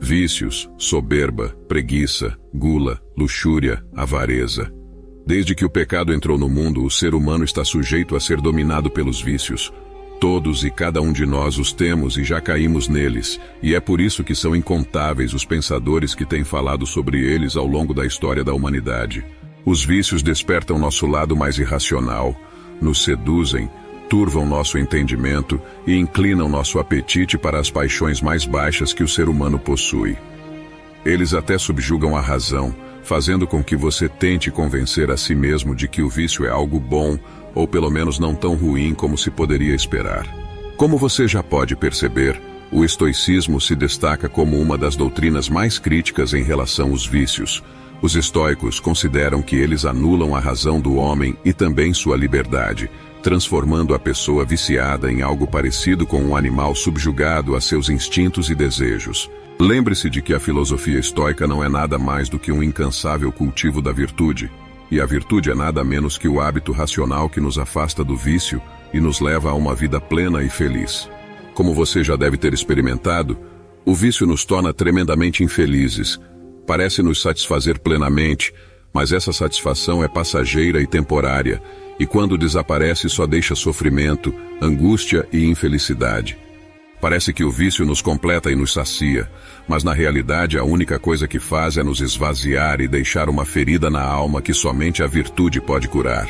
Vícios, soberba, preguiça, gula, luxúria, avareza. Desde que o pecado entrou no mundo, o ser humano está sujeito a ser dominado pelos vícios. Todos e cada um de nós os temos e já caímos neles, e é por isso que são incontáveis os pensadores que têm falado sobre eles ao longo da história da humanidade. Os vícios despertam nosso lado mais irracional, nos seduzem, turvam nosso entendimento e inclinam nosso apetite para as paixões mais baixas que o ser humano possui. Eles até subjugam a razão, fazendo com que você tente convencer a si mesmo de que o vício é algo bom, ou pelo menos não tão ruim como se poderia esperar. Como você já pode perceber, o estoicismo se destaca como uma das doutrinas mais críticas em relação aos vícios. Os estoicos consideram que eles anulam a razão do homem e também sua liberdade, transformando a pessoa viciada em algo parecido com um animal subjugado a seus instintos e desejos. Lembre-se de que a filosofia estoica não é nada mais do que um incansável cultivo da virtude, e a virtude é nada menos que o hábito racional que nos afasta do vício e nos leva a uma vida plena e feliz. Como você já deve ter experimentado, o vício nos torna tremendamente infelizes. Parece nos satisfazer plenamente, mas essa satisfação é passageira e temporária, e quando desaparece só deixa sofrimento, angústia e infelicidade. Parece que o vício nos completa e nos sacia, mas na realidade a única coisa que faz é nos esvaziar e deixar uma ferida na alma que somente a virtude pode curar.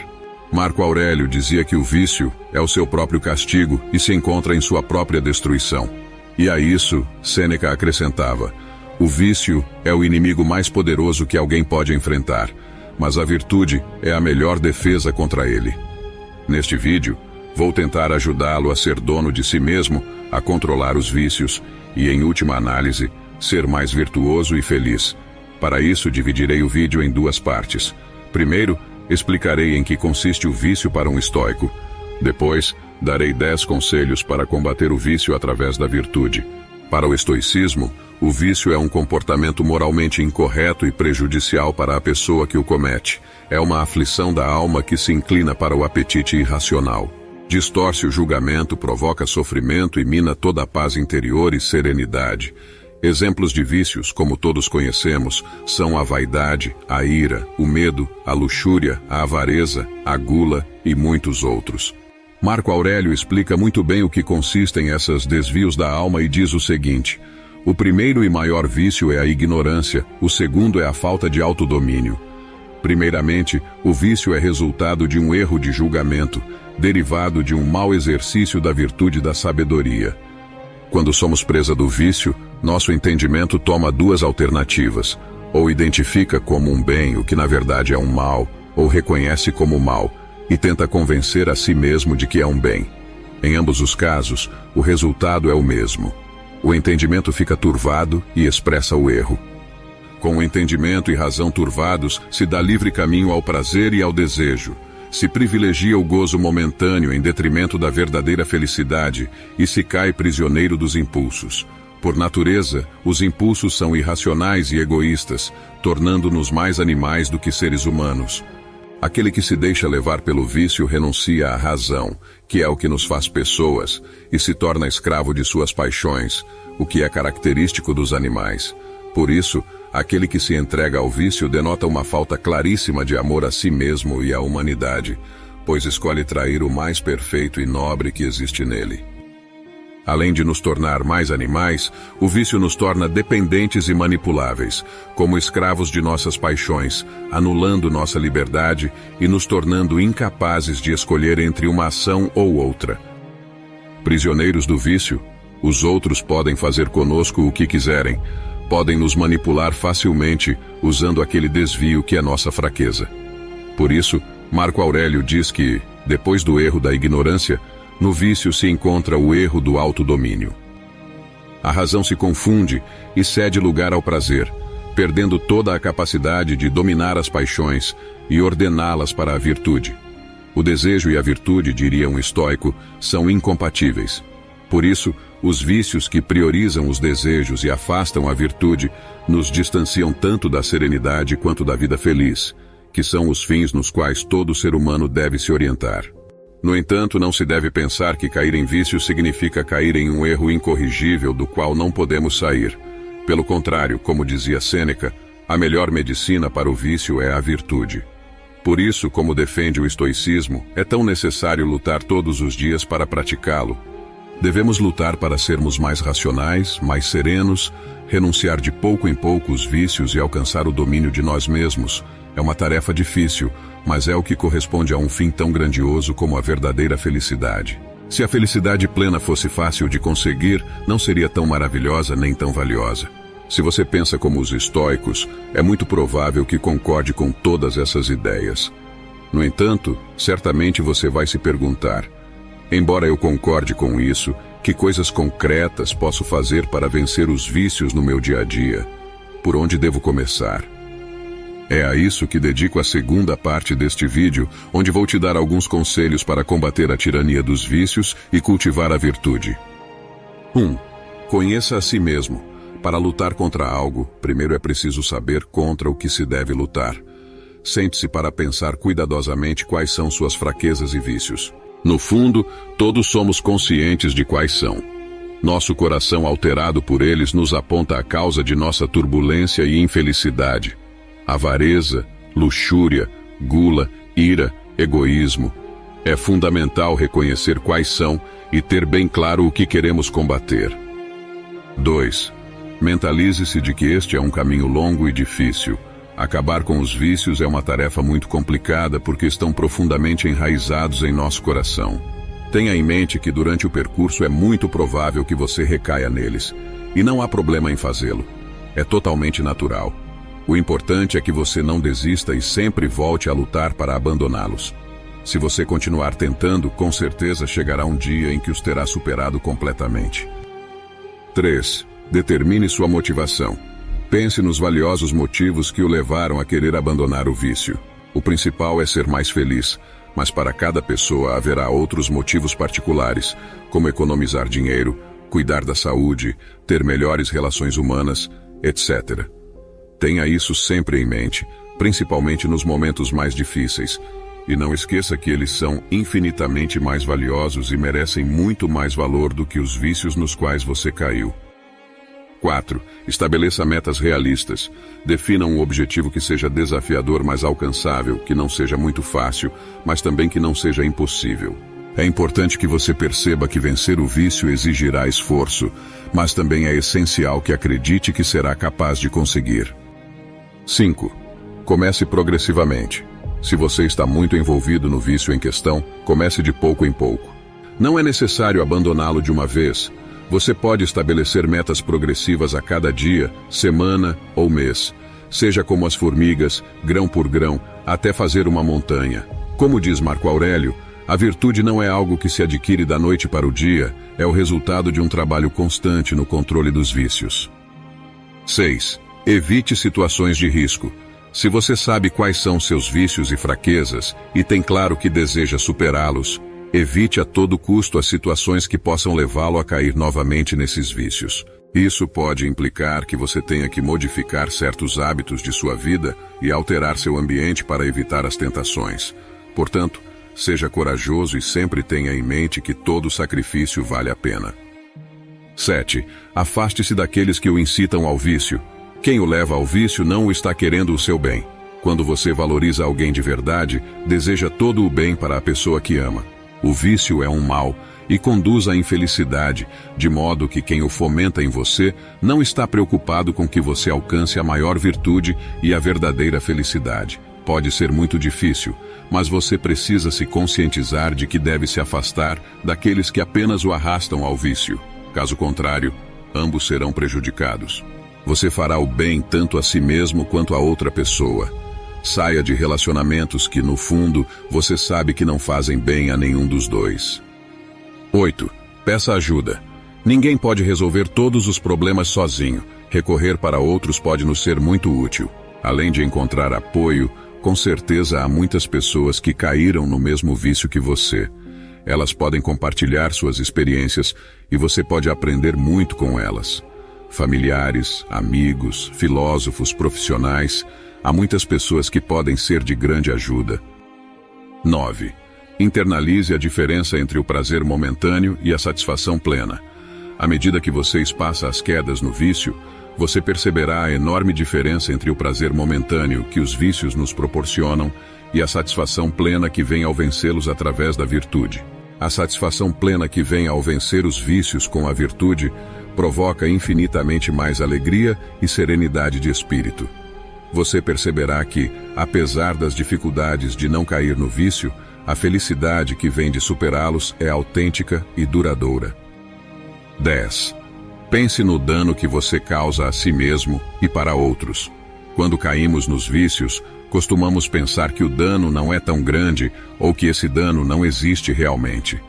Marco Aurélio dizia que o vício é o seu próprio castigo e se encontra em sua própria destruição. E a isso, Sêneca acrescentava: o vício é o inimigo mais poderoso que alguém pode enfrentar, mas a virtude é a melhor defesa contra ele. Neste vídeo, vou tentar ajudá-lo a ser dono de si mesmo, a controlar os vícios e, em última análise, ser mais virtuoso e feliz. Para isso, dividirei o vídeo em duas partes. Primeiro, explicarei em que consiste o vício para um estoico. Depois, darei 10 conselhos para combater o vício através da virtude. Para o estoicismo, o vício é um comportamento moralmente incorreto e prejudicial para a pessoa que o comete. É uma aflição da alma que se inclina para o apetite irracional. Distorce o julgamento, provoca sofrimento e mina toda a paz interior e serenidade. Exemplos de vícios, como todos conhecemos, são a vaidade, a ira, o medo, a luxúria, a avareza, a gula e muitos outros. Marco Aurélio explica muito bem o que consistem esses desvios da alma e diz o seguinte: o primeiro e maior vício é a ignorância, o segundo é a falta de autodomínio. Primeiramente, o vício é resultado de um erro de julgamento, derivado de um mau exercício da virtude da sabedoria. Quando somos presa do vício, nosso entendimento toma duas alternativas: ou identifica como um bem o que na verdade é um mal, ou reconhece como mal, e tenta convencer a si mesmo de que é um bem. Em ambos os casos, o resultado é o mesmo. O entendimento fica turvado e expressa o erro. Com o entendimento e razão turvados, se dá livre caminho ao prazer e ao desejo. Se privilegia o gozo momentâneo em detrimento da verdadeira felicidade e se cai prisioneiro dos impulsos. Por natureza, os impulsos são irracionais e egoístas, tornando-nos mais animais do que seres humanos. Aquele que se deixa levar pelo vício renuncia à razão, que é o que nos faz pessoas, e se torna escravo de suas paixões, o que é característico dos animais. Por isso, aquele que se entrega ao vício denota uma falta claríssima de amor a si mesmo e à humanidade, pois escolhe trair o mais perfeito e nobre que existe nele. Além de nos tornar mais animais, o vício nos torna dependentes e manipuláveis, como escravos de nossas paixões, anulando nossa liberdade e nos tornando incapazes de escolher entre uma ação ou outra. Prisioneiros do vício, os outros podem fazer conosco o que quiserem, podem nos manipular facilmente usando aquele desvio que é nossa fraqueza. Por isso, Marco Aurélio diz que, depois do erro da ignorância, no vício se encontra o erro do autodomínio. A razão se confunde e cede lugar ao prazer, perdendo toda a capacidade de dominar as paixões e ordená-las para a virtude. O desejo e a virtude, diria um estoico, são incompatíveis. Por isso, os vícios que priorizam os desejos e afastam a virtude nos distanciam tanto da serenidade quanto da vida feliz, que são os fins nos quais todo ser humano deve se orientar. No entanto, não se deve pensar que cair em vício significa cair em um erro incorrigível do qual não podemos sair. Pelo contrário, como dizia Sêneca, a melhor medicina para o vício é a virtude. Por isso, como defende o estoicismo, é tão necessário lutar todos os dias para praticá-lo. Devemos lutar para sermos mais racionais, mais serenos, renunciar de pouco em pouco os vícios e alcançar o domínio de nós mesmos. É uma tarefa difícil, mas é o que corresponde a um fim tão grandioso como a verdadeira felicidade. Se a felicidade plena fosse fácil de conseguir, não seria tão maravilhosa nem tão valiosa. Se você pensa como os estoicos, é muito provável que concorde com todas essas ideias. No entanto, certamente você vai se perguntar: embora eu concorde com isso, que coisas concretas posso fazer para vencer os vícios no meu dia a dia? Por onde devo começar? É a isso que dedico a segunda parte deste vídeo, onde vou te dar alguns conselhos para combater a tirania dos vícios e cultivar a virtude. 1. Conheça a si mesmo. Para lutar contra algo, primeiro é preciso saber contra o que se deve lutar. Sente-se para pensar cuidadosamente quais são suas fraquezas e vícios. No fundo, todos somos conscientes de quais são. Nosso coração alterado por eles nos aponta a causa de nossa turbulência e infelicidade. Avareza, luxúria, gula, ira, egoísmo. É fundamental reconhecer quais são e ter bem claro o que queremos combater. 2. Mentalize-se de que este é um caminho longo e difícil. Acabar com os vícios é uma tarefa muito complicada porque estão profundamente enraizados em nosso coração. Tenha em mente que durante o percurso é muito provável que você recaia neles, e não há problema em fazê-lo. É totalmente natural. O importante é que você não desista e sempre volte a lutar para abandoná-los. Se você continuar tentando, com certeza chegará um dia em que os terá superado completamente. 3. Determine sua motivação. Pense nos valiosos motivos que o levaram a querer abandonar o vício. O principal é ser mais feliz, mas para cada pessoa haverá outros motivos particulares, como economizar dinheiro, cuidar da saúde, ter melhores relações humanas, etc. Tenha isso sempre em mente, principalmente nos momentos mais difíceis. E não esqueça que eles são infinitamente mais valiosos e merecem muito mais valor do que os vícios nos quais você caiu. 4. Estabeleça metas realistas. Defina um objetivo que seja desafiador, mas alcançável, que não seja muito fácil, mas também que não seja impossível. É importante que você perceba que vencer o vício exigirá esforço, mas também é essencial que acredite que será capaz de conseguir. 5. Comece progressivamente. Se você está muito envolvido no vício em questão, comece de pouco em pouco. Não é necessário abandoná-lo de uma vez. Você pode estabelecer metas progressivas a cada dia, semana ou mês. Seja como as formigas, grão por grão, até fazer uma montanha. Como diz Marco Aurélio, a virtude não é algo que se adquire da noite para o dia, é o resultado de um trabalho constante no controle dos vícios. 6. Evite situações de risco. Se você sabe quais são seus vícios e fraquezas, e tem claro que deseja superá-los, evite a todo custo as situações que possam levá-lo a cair novamente nesses vícios. Isso pode implicar que você tenha que modificar certos hábitos de sua vida e alterar seu ambiente para evitar as tentações. Portanto, seja corajoso e sempre tenha em mente que todo sacrifício vale a pena. 7. Afaste-se daqueles que o incitam ao vício. Quem o leva ao vício não o está querendo o seu bem. Quando você valoriza alguém de verdade, deseja todo o bem para a pessoa que ama. O vício é um mal e conduz à infelicidade, de modo que quem o fomenta em você não está preocupado com que você alcance a maior virtude e a verdadeira felicidade. Pode ser muito difícil, mas você precisa se conscientizar de que deve se afastar daqueles que apenas o arrastam ao vício. Caso contrário, ambos serão prejudicados. Você fará o bem tanto a si mesmo quanto a outra pessoa. Saia de relacionamentos que, no fundo, você sabe que não fazem bem a nenhum dos dois. 8. Peça ajuda. Ninguém pode resolver todos os problemas sozinho. Recorrer para outros pode nos ser muito útil. Além de encontrar apoio, com certeza há muitas pessoas que caíram no mesmo vício que você. Elas podem compartilhar suas experiências e você pode aprender muito com elas. Familiares, amigos, filósofos, profissionais, há muitas pessoas que podem ser de grande ajuda. 9. Internalize a diferença entre o prazer momentâneo e a satisfação plena. À medida que você espaça as quedas no vício, você perceberá a enorme diferença entre o prazer momentâneo que os vícios nos proporcionam e a satisfação plena que vem ao vencê-los através da virtude. A satisfação plena que vem ao vencer os vícios com a virtude provoca infinitamente mais alegria e serenidade de espírito. Você perceberá que, apesar das dificuldades de não cair no vício, a felicidade que vem de superá-los é autêntica e duradoura. 10. Pense no dano que você causa a si mesmo e para outros. Quando caímos nos vícios, costumamos pensar que o dano não é tão grande ou que esse dano não existe realmente.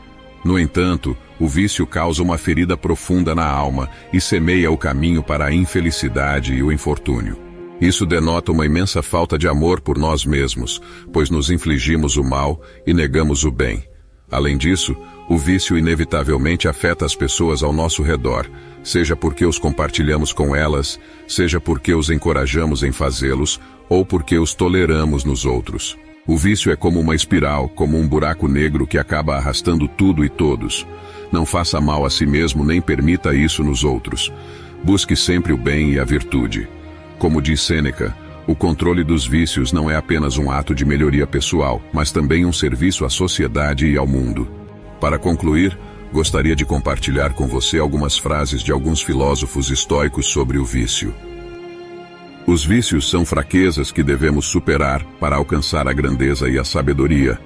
No entanto, o vício causa uma ferida profunda na alma e semeia o caminho para a infelicidade e o infortúnio. Isso denota uma imensa falta de amor por nós mesmos, pois nos infligimos o mal e negamos o bem. Além disso, o vício inevitavelmente afeta as pessoas ao nosso redor, seja porque os compartilhamos com elas, seja porque os encorajamos em fazê-los, ou porque os toleramos nos outros. O vício é como uma espiral, como um buraco negro que acaba arrastando tudo e todos. Não faça mal a si mesmo nem permita isso nos outros. Busque sempre o bem e a virtude. Como diz Sêneca, o controle dos vícios não é apenas um ato de melhoria pessoal, mas também um serviço à sociedade e ao mundo. Para concluir, gostaria de compartilhar com você algumas frases de alguns filósofos estoicos sobre o vício. Os vícios são fraquezas que devemos superar para alcançar a grandeza e a sabedoria.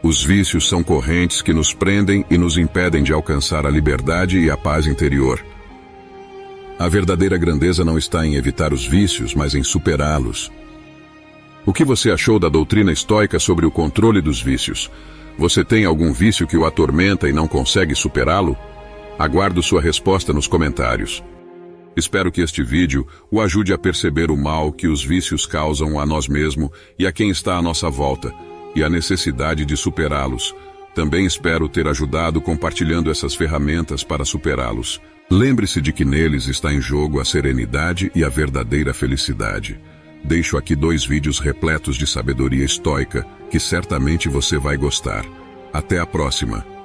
Os vícios são correntes que nos prendem e nos impedem de alcançar a liberdade e a paz interior. A verdadeira grandeza não está em evitar os vícios, mas em superá-los. O que você achou da doutrina estoica sobre o controle dos vícios? Você tem algum vício que o atormenta e não consegue superá-lo? Aguardo sua resposta nos comentários. Espero que este vídeo o ajude a perceber o mal que os vícios causam a nós mesmos e a quem está à nossa volta, e a necessidade de superá-los. Também espero ter ajudado compartilhando essas ferramentas para superá-los. Lembre-se de que neles está em jogo a serenidade e a verdadeira felicidade. Deixo aqui 2 vídeos repletos de sabedoria estoica que certamente você vai gostar. Até a próxima!